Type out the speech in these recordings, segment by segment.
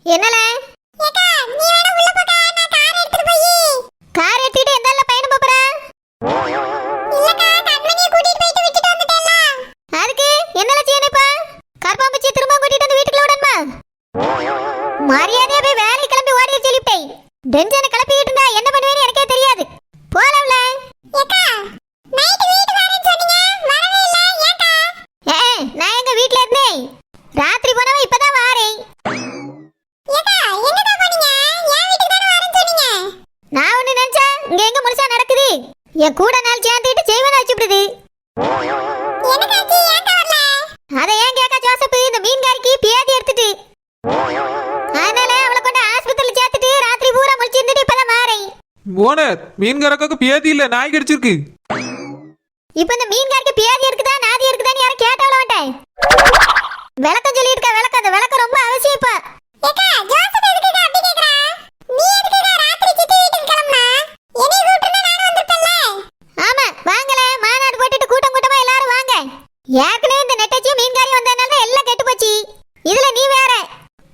என்னல ஏக்கா நீ வேற உள்ள போடா நான் கார் எடுத்துட்டு போய் கார் எடுத்துட்டு எந்தல்ல பயணம் போறா இல்லக்கா கண்மணியை கூட்டிட்டு போயிட்டு விட்டுட்டு வந்துட்டேல அதுக்கு என்னல செய்யணும்ப்பா கர்ப்பாம்பூச்சி திரும்ப கூட்டிட்டு வந்து வீட்டுக்குள்ள விடணுமா மரியாதையா போய் வேலை கிளம்பி ஓடி சொல்லிட்டேன் டென்ஷன் கிளப்பிட்டு இருந்தா என்ன பண்ணுவேன்னு எனக்கே தெரியாது போலவல ஏக்கா நைட் வீட்டு வரேன்னு சொன்னீங்க வரவே இல்ல ஏக்கா நான் எங்க வீட்ல இருந்தேன் ராத்திரி போனவ இப்பதான் வாரேன் ஏக்கா என்னடா பண்ணீங்க ஏன் வீட்டுக்கு தான வரேன்னு சொன்னீங்க நான் ஒன்னு நினைச்சேன் இங்க எங்க முழுசா நடக்குது என் கூட நாள் சேர்ந்துட்டு செய்வன வச்சுடுது என்னக்காச்சி ஏன்டா வரல அத ஏன் கேக்க ஜோசப் இந்த மீன்காரிக்கு பேதி எடுத்துட்டு அதனால அவளை கொண்டு ஆஸ்பத்திரியில சேர்த்துட்டு ராத்திரி பூரா முழிச்சிருந்துட்டு இப்பதான் வாரேன் ஓனர் மீன்காரக்காக்கு பேதி இல்ல நாய் கடிச்சிருக்கு இப்ப இந்த மீன்காரிக்கு பேதி இருக்குதா நாதி இருக்குதான்னு யாரும் கேட்டாவள மாட்டேன் விளக்கம் சொல்லிட்டு இருக்க விளக்கம் அந்த விளக்கம் ரொம்ப அவசியம் இப்ப ஏக்கா ஜோசப் எதுக்குடா அப்படி கேக்குறா நீ எதுக்குடா ராத்திரி சித்தி வீட்டுக்கு கிளம்புனா என்னை கூப்பிட்டா நான் வந்திருப்பேன்ல ஆமா வாங்கல மாநாடு போட்டுட்டு கூட்டம் கூட்டமா எல்லாரும் வாங்க ஏற்கனவே இந்த நெட்டச்சி மீன்காரி வந்ததனால தான் எல்லாம் கெட்டு போச்சு இதுல நீ வேற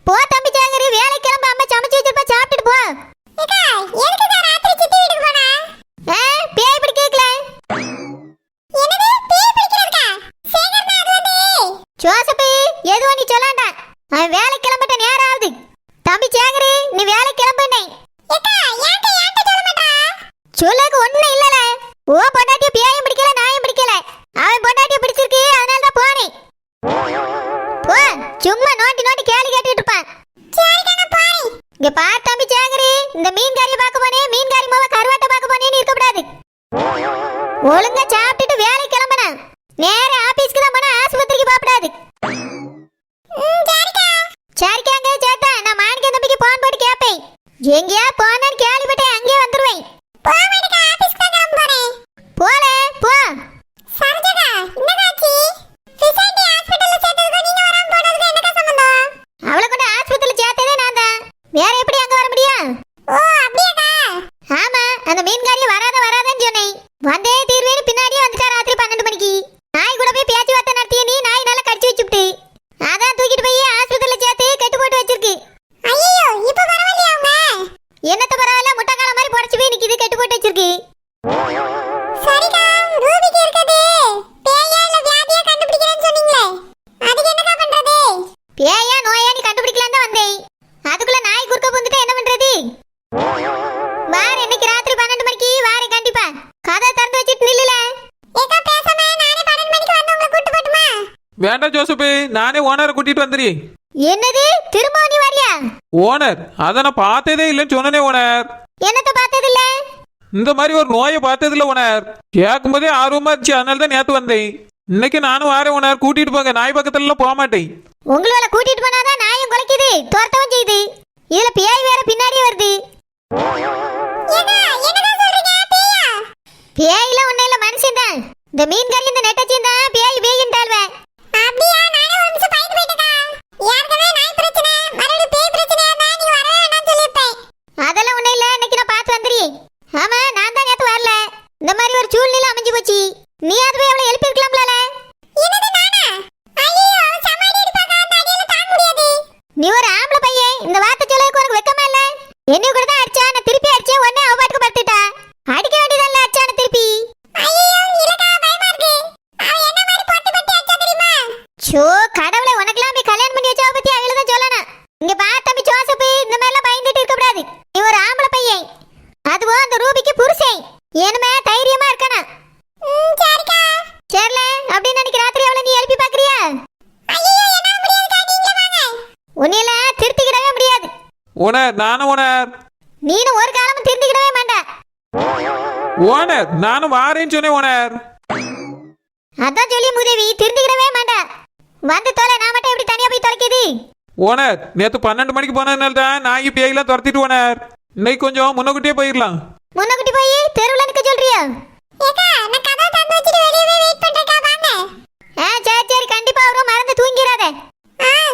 போ தம்பி சாகரி வேலை கிளம்ப அம்மா சமைச்சு வச்சிருப்பா சாப்பிட்டுட்டு போ ஏக்கா எதுக்குடா ராத்திரி சித்தி வீட்டுக்கு போனா பேய் இப்படி கேக்கல என்னது பேய் பிடிக்கிறதுக்கா சேகர்னா அது வந்து ஜோசப் எதுவும் நீ சொல்லாண்டா அவன் வேலை கிளம்பிட்ட நேரம் ஆகுது தம்பி சேகரி நீ வேலை கிளம்புனே சொல்லக்கு ஒண்ணு இல்லல ஓ பொண்டாட்டிய பேயும் பிடிக்கல நாயும் பிடிக்கல அவன் பொண்டாட்டிய பிடிச்சிருக்கு அதனால தான் போனேன் போ சும்மா நோண்டி நோண்டி கேள்வி கேட்டுட்டு இருப்பான் இங்க பார் தம்பி சேகரி இந்த மீன்காரிய பார்க்க போனே மீன்காரி மாவ கருவாட்ட பார்க்க போனேன்னு இருக்கக்கூடாது ஒழுங்கா சாப்பிட்டுட்டு வேலை கிளம்புன நேரா ஆபீஸ்க்கு தான் போனா ஆஸ்பத்திரிக்கு போகக்கூடாது சரிக்காங்க சேத்தா நான் மாணிக்க தம்பிக்கு போன் போட்டு கேப்பேன் எங்கயா போனான்னு கேள்விப்பட்டேன் அங்கேயே வந்துருவேன் போல போ சரோஜா என்னதாச்சி பிசாண்டி ஹாஸ்பிடல்ல சேர்த்ததுக்கு நீங்க வராம போனதுக்கு என்னடா சம்பந்தம் அவளை கொண்டு ஹாஸ்பிடல்ல சேர்த்ததே நான் தான் வேற எப்படி அங்க வர முடியும் ஓ அப்படியாடா ஆமா அந்த மீன்காரிய வராதன்னு சொன்னேன் வந்தே தீர்வேன்னு பின்னாடியே வந்துட்டா ராத்திரி 12 மணிக்கு நாய் கூட போய் பேச்சுவார்த்தை நடத்திய நீ நாய் நல்லா கடிச்சு வச்சுட்டு அதான் தூக்கிட்டு போய் ஆஸ்பத்திரியில சேர்த்து கட்டு போட்டு வச்சிருக்கு ஐயோ இப்ப பரவாயில்லையா அவங்க என்னத்த பரவாயில்ல முட்டைக்கால மாதிரி புடச்சு போய் நிக்குது கட்டு போட்டு வச்சிருக்கு சரிடா ரூபிக்கு இருக்குது பேயா இல்ல வியாதியா கண்டுபிடிக்கிறேன்னு சொன்னீங்களே அதுக்கு என்னடா பண்றது பேயா நோயா நீ கண்டுபிடிக்கலாம் தான் வந்தேன் அதுக்குள்ள நாய் குறுக்க வந்துட்டா என்ன பண்றது வார இன்னைக்கு ராத்திரி 12 மணிக்கு வாரே கண்டிப்பா கதை திறந்து வச்சிட்டு நில்லுல ஏக்கா பேசாம நானே 12 மணிக்கு வந்து உங்களை கூட்டி போட்டுமா வேண்டாம் ஜோசப் நானே ஓனரை கூட்டிட்டு வந்துறேன் என்னது திரும்ப நீ வரியா ஓனர் அத நான் பார்த்ததே இல்லைன்னு சொன்னனே ஓனர் என்னத்த பார்த்தது இல்ல இந்த மாதிரி ஒரு நோயை பார்த்தது இல்ல ஓனர் கேட்கும் போதே ஆர்வமா இருந்துச்சு அதனால தான் நேத்து வந்தேன் இன்னைக்கு நானும் வாரேன் ஓனர் கூட்டிட்டு போங்க நாய் பக்கத்துல எல்லாம் போக மாட்டேன் உங்களோட கூட்டிட்டு போனாதான் நாயும் குலைக்குது துரத்தவும் செய்யுது இதுல பேய் வேற பின்னாடியே வருது பேயில ஒண்ணு இல்ல மனுஷன் தான் இந்த மீன்காரி இந்த நெட்டச்சியும் தான் பேய் பேயின்றாள்வே அப்படியா நானே ஒரு நிமிஷம் பயந்து போயிட்டேக்கா ஏற்கனவே நாய் பிரச்சனை மறுபடியும் பேய் பிரச்சனை தான் நீ வரவே வேண்டாம்னு சொல்லிருப்பேன் அதெல்லாம் ஒண்ணு இல்ல இன்னைக்கு நான் பார்த்து வந்துறேன் ஆமா நான் தான் நேத்து வரல இந்த மாதிரி ஒரு சூழ்நிலை அமைஞ்சு போச்சு நீ அது போய் அவளை எழுப்பி இருக்கலாம்ல என்னது நானா ஐயோ அவ சமாடி அடிப்பாங்க அந்த அடியில தாங்க முடியாது நீ ஒரு ஆம்பளை பையன் இந்த வார்த்தை சொல்லறதுக்கு உனக்கு வெக்கமா இல்ல என்ன கூட தான் அடிச்சா நான் திருப்பி அடிச்சேன் உடனே அவ பாட்டுக்கு படுத்துட்டா அடிக்க வேண்டியதல்ல அச்சான திருப்பி ஐயோ இல்லக்கா பயமா இருக்கு அவ என்ன மாதிரி போட்டு போட்டு அடிச்சா தெரியுமா சோ கடவுளே உனக்கெல்லாம் போய் கல்யாணம் பண்ணி வச்சவ பத்தி அவள தான் சொல்லணும் இங்க பா தம்பி ஜோசப் இந்த மாதிரி எல்லாம் பயந்துட்டு இருக்க கூடாது நீ ஒரு ஆம்பளை பையன் அதுவும் அந்த ரூபிக்கு புருஷன் ஏனுமே தைரியமா இருக்கணும் சரிக்கா சரில அப்படி நினைக்கிற ராத்திரி அவளை நீ எழுப்பி பாக்குறியா ஐயோ என்ன முடியாதுக்கா நீங்க வாங்க உன்னையில திருத்திக்கிடவே முடியாது ஓனர் நானும் ஓனர் நீனும் ஒரு காலமும் திருத்திக்கிடவே மாட்டா ஓனர் நானும் வாரேன்னு சொன்னேன் ஓனர் அதான் சொல்லி முதவி திருத்திக்கிடவே மாட்டா வந்து தொலை நான் மட்டும் எப்படி தனியா போய் தொலைக்குது ஓனர் நேத்து 12 மணிக்கு போனதுனால தான் நாய் பேயெல்லாம் துரத்திட்டு ஓனர் இன்னைக்கு கொஞ்சம் முன்னக்கூட்டியே போயிடலாம் முன்னக்குட்டி போய் தெருவுல நிக்க சொல்றியா ஏக்கா நான் கதவை திறந்து வச்சிட்டு வெளியவே வெயிட் பண்றேக்கா வாங்க சரி சரி கண்டிப்பா அவரும் மறந்து தூங்கிராத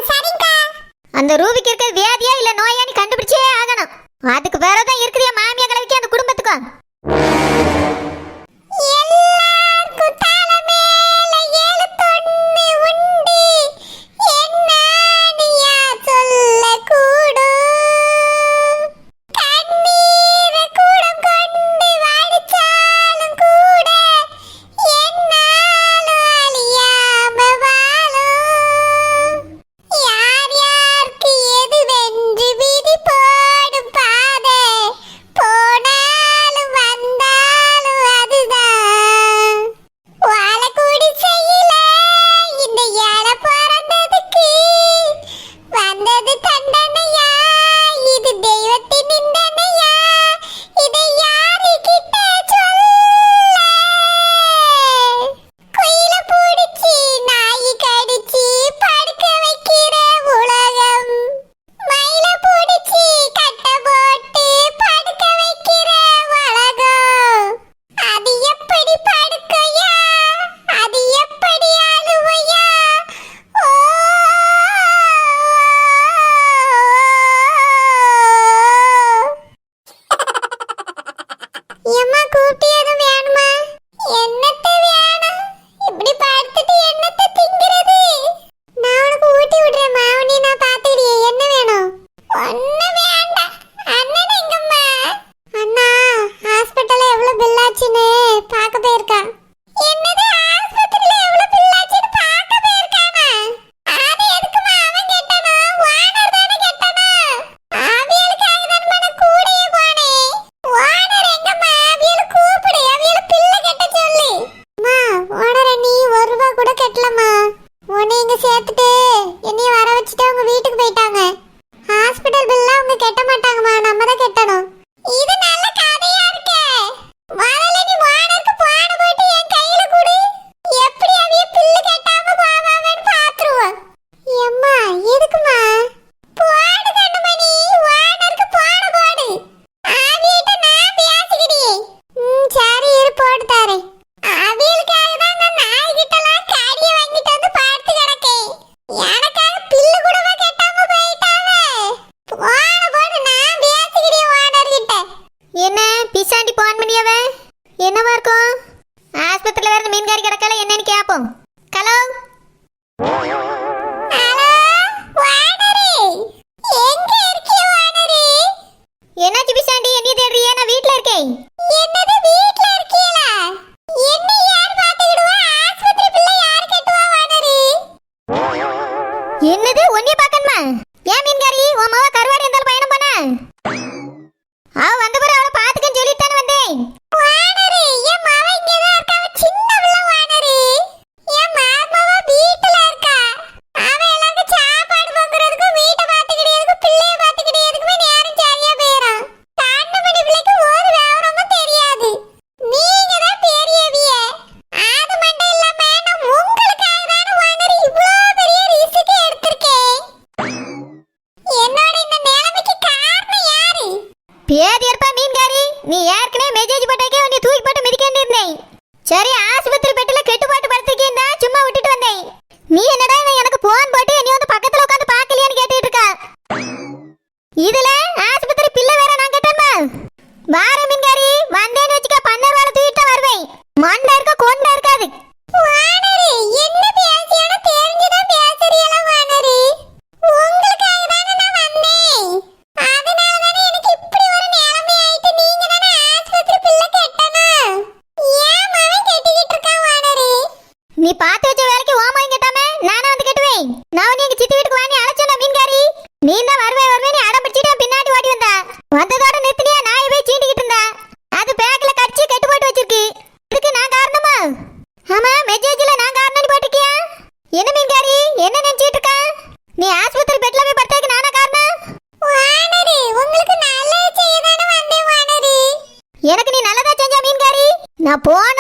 சரிங்கக்கா அந்த ரூபிக்கு இருக்க வியாதியா இல்ல நோயானி கண்டுபிடிச்சே ஆகணும் அதுக்கு வேற தான் இருக்குதியா மாமியா கலவிக்கு அந்த குடும்பத்துக்கு எல்லாருக்கும் தலைமையில எழுத்தொன்னு உண்டு என்ன நீயா சொல்ல கூடும் என்னது ஒன்னே பார்க்கணுமா? ஏன் மீன்காரி உன் மாவ கருவாடு எந்தால பயணம் பண்ண? அவ வந்த பிறகு அவளை பாத்துக்கன்னு சொல்லிட்டானே வந்தேன். வானரு என் மாவ இங்க தான் இருக்கா. அவ சின்ன பிள்ளை வானரு. என் மாமாவ வீட்ல இருக்கா. அவ எல்லாருக்கும் சாப்பாடு போக்குறதுக்கு வீட்டை பாத்துக்கிட்டதுக்கு பிள்ளைய பாத்துக்கிட்டதுக்குமே நேரம் சரியா போயிடும். காண்டமணி பிள்ளைக்கு ஒரு விவரமும் தெரியாது. நீங்க தான் பெரியவிய. அது மட்டும் இல்லாம நான் உங்களுக்காக தான வானரு இவ்ளோ பெரிய ரிஸ்க் எடுத்திருக்கேன். என்னோட இந்த நிலைமைக்கு காரணம் யாரு? பேதியர்ப்பா மீன்காரி, நீ ஏற்கனவே மெசேஜ் போட்டக்கே உன்னை தூக்கி போட்டு மிதிக்கேன்னு இருந்தேன். சரி ஆஸ்பத்திரி பெட்டில கெட்டு போட்டு படுத்திருக்கேன் தான் சும்மா விட்டுட்டு வந்தேன். நீ என்னடா எனக்கு போன் போட்டு நீ வந்து பக்கத்துல உட்காந்து பார்க்கலையான்னு கேட்டுட்டு இருக்கா. இதுல ஆஸ்பத்திரி பிள்ளை வேற நான் கேட்டேன்மா. வார மீன்காரி வந்தேன்னு வச்சுக்க பன்னர் வேலை தூக்கிட்டு தான் வருவேன். மண்டை இருக்க கொண்டை இருக்காது. வானரு என்ன பேசியானோ தெரிஞ்சுதான் பேசுறீங்களா வானரு? உங்களுக்காக தானே நான் வந்தேன். அதனால தானே எனக்கு இப்படி ஒரு நிலைமை ஆயிட்டு. நீங்க தானே ஆஸ்பத்திரி பிள்ளை கட்டணும். ஏன் மகன் கட்டிக்கிட்டு இருக்கான் வானரு? நீ பார்த்து வச்ச வேலைக்கு ஓமாயும் கட்டாம நானா வந்து கட்டுவேன். நான் நீங்க சித்தி வீட்டுக்கு வாங்கி அழைச்சேன் மீன்காரி. நீ தான் வருவே அடம் பிடிச்சிட்டு பின்னாடி ஓடி வந்தா. வந்ததோட நிறுத்தினியா நாயை போய் சீண்டிக்கிட்டு இருந்தா. அது பேக்ல கடிச்சு கட்டு போட்டு வச்சிருக்கு. இதுக்கு நான் காரணமா? ஆமா மெசேஜ்ல நான் காரணம் போட்டிருக்கியா? என்ன மீன்காரி என்ன நினைச்சிட்டு இருக்கா? நீ ஆஸ்பத்திரி பெட்ல போய் படுத்ததுக்கு நானா காரணம்? வானரு உங்களுக்கு நல்லது செய்ய தானே வந்தேன் வானரு. எனக்கு நீ நல்லதா செஞ்சா மீன்காரி. நான் போன